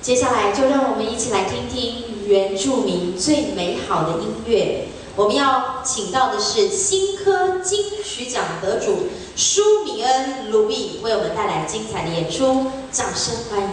接下来就让我们一起来听听原住民最美好的音乐。我们要请到的是新科金曲奖得主舒米恩卢比，为我们带来精彩的演出，掌声欢迎。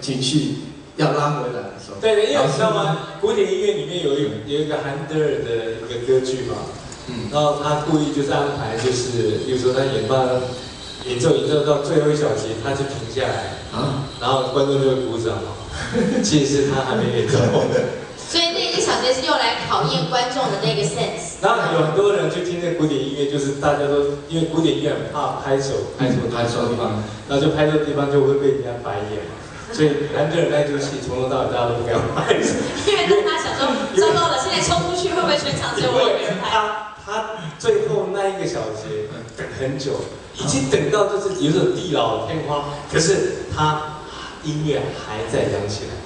情绪要拉回来的时候，对，因为你知道吗？古典音乐里面有一个韩德尔的一个歌剧嘛，然后他故意就是安排，就是比如说他演奏到最后一小节，他就停下来，然后观众就会鼓掌，其实是他还没演奏。所以那一小节是用来考验观众的那个 sense。然后有很多人去听那古典音乐，就是大家都因为古典音乐很怕拍手的地方，然后就拍错地方就会被人家白眼嘛。 所以韩德尔那出戏从头到尾大家都不敢拍，因为他想说，糟糕了，现在冲出去会不会全场只有我一个人拍？他最后那一个小节等很久，已经等到就是有种地老天荒，可是他音乐还在扬起来。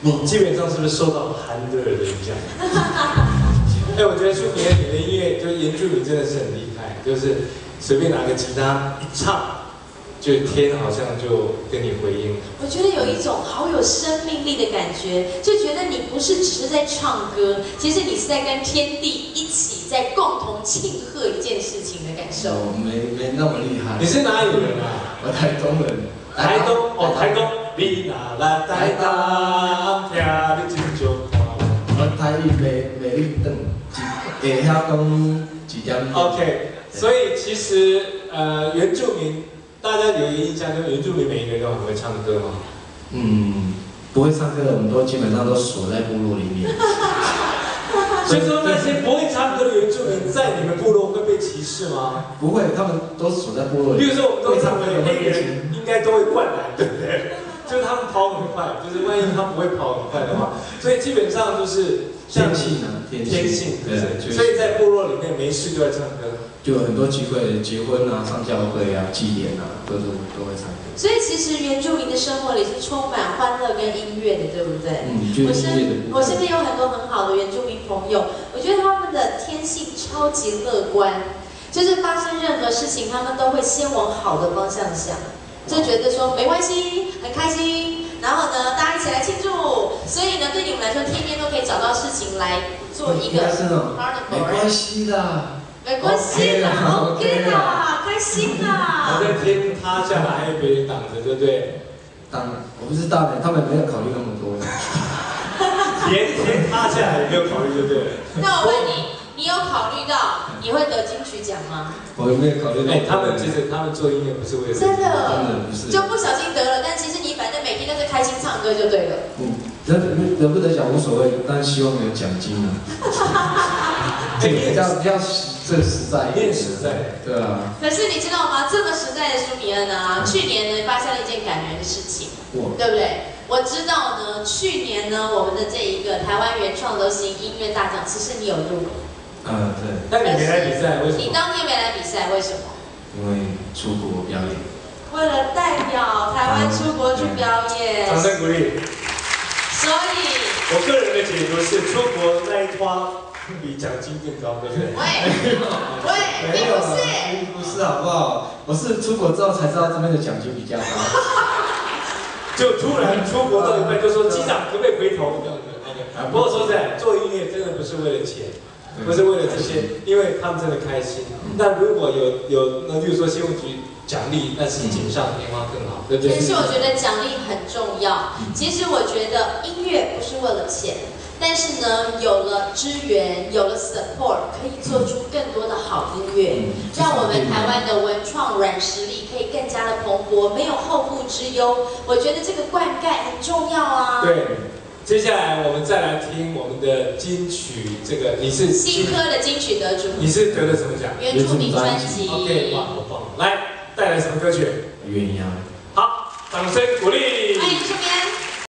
你基本上是不是受到韩德尔的影响？哎，我觉得舒米恩你的音乐就原住民真的是很厉害，就是随便拿个吉他一唱。 就天好像就跟你回应。我觉得有一种好有生命力的感觉，就觉得你不是只是在唱歌，其实你是在跟天地一起在共同庆贺一件事情的感受。没那么厉害。你是哪里人啊？我台东人。台东哦，台东，你哪来台东，听你真就我台语袂认得，会晓讲几点。OK， 所以其实原住民，大家有一个印象，就是原住民每一个人都很会唱歌嘛。不会唱歌的，我们都基本上都锁在部落里面。所以说那些不会唱歌的原住民，在你们部落会被歧视吗？不会，他们都锁在部落里。比如说，我们都认为黑人应该都会灌篮，对不对？就是他们跑很快，就是万一他不会跑很快的话，所以基本上就是天性啊，天性，对，所以在部落里面没事就在唱歌，就有很多机会，结婚啊、上教会啊、祭典啊，都会唱歌。所以其实原住民的生活里是充满欢乐跟音乐的，对不对？我身边有很多很好的原住民朋友，我觉得他们的天性超级乐观，就是发生任何事情，他们都会先往好的方向想，就觉得说没关系，很开心，然后呢，大家一起来庆祝，所以呢，对你们来说，天天都可以找到事情来做一个 carnival， 没关系的。没关系啦 ，OK 啦，开心啦。反正天塌下来还有别人挡着，对不对？我不知道呢，他们没有考虑那么多。天塌下来也没有考虑，对不对？那我问你，你有考虑到你会得金曲奖吗？我没有考虑到。他们其实他们做音乐不是为了真的不是，就不小心得了，但其实你反正每天都是开心唱歌就对了。得不得奖无所谓，但希望有奖金啊。这个比较这个实在，也实在，对啊。可是你知道吗？这么实在的舒米恩啊，去年呢发生了一件感人的事情，对不对？我知道呢，去年呢我们的这一个台湾原创流行音乐大奖，其实你有入围。对。但你没来比赛，为什么？你当天没来比赛，为什么？因为出国表演。为了代表台湾出国去表演。掌声鼓励。所以，我个人的解读是，出国那一趴比奖金更高，对不对？喂，你不是？不是好不好？我是出国之后才知道这边的奖金比较高。就突然出国到一半就说机长可不可以回头这样子 ？OK。不过说实在，做音乐真的不是为了钱，不是为了这些，因为他们真的开心。那如果有那，例如说新闻局奖励，那是锦上添花更好，对不对？其实我觉得奖励很重要。其实我觉得音乐不是为了钱，但是呢，有了支援，有了 support， 可以做出更多的好音乐，让我们台湾的文创软实力可以更加的蓬勃，没有后顾之忧。我觉得这个灌溉很重要啊。对。接下来我们再来听我们的金曲，这个你是新科的金曲得主，你是得了什么奖？原住民专辑。OK， 哇，好棒！来，带来什么歌曲？鸳鸯。好，掌声鼓励。欢迎这边。